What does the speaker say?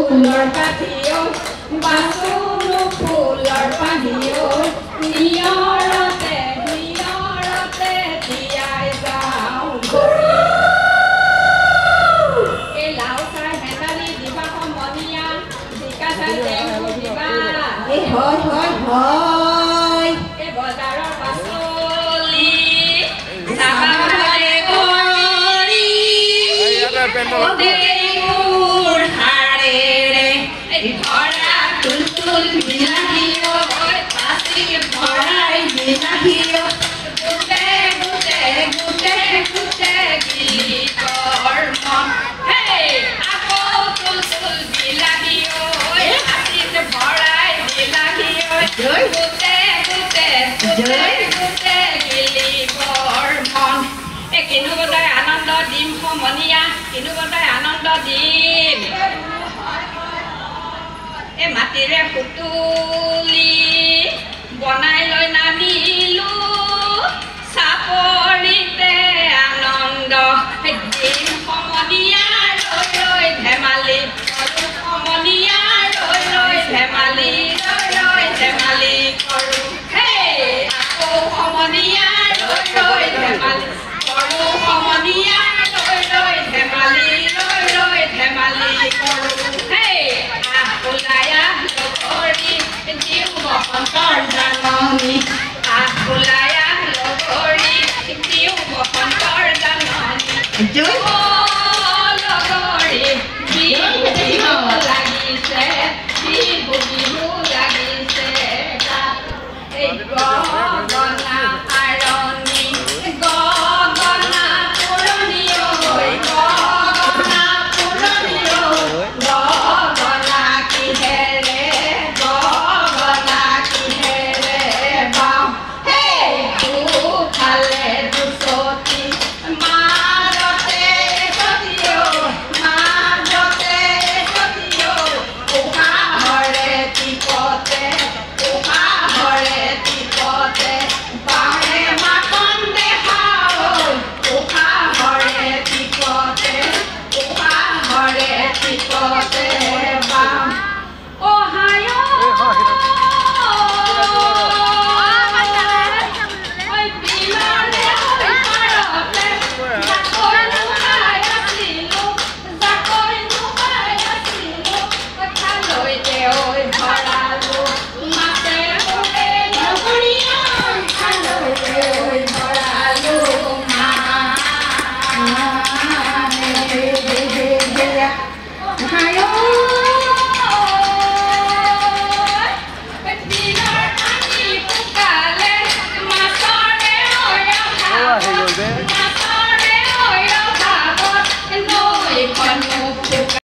ফুলৰ কাঠিও বাচুনো ফুলৰ পাহিও নিয়ৰতে তিয়াই যাওঁ এই লাও চাই হেতালি দিবা সমনীয়া জিকা চাই টেঙু দিবা এই হয় হয় হয় এই বজাৰৰ পাচলি নাবাৰে কৰি মোৰ হাৰেৰে ভৰা তুলতুল বিলাহীও পাচি ভৰাই বিলাহীও গোটে গোটে গোটে গোটে গীতৰ মন আকৌ তুলতুল বিলাহীও পাচিত ভৰাই বিলাহীও গোটে গোটে গোটে গোটে গীতৰ মন কিনো বজাই আনন্দ দিম সমনীয়া কিনো বজাই আনন্দ দিম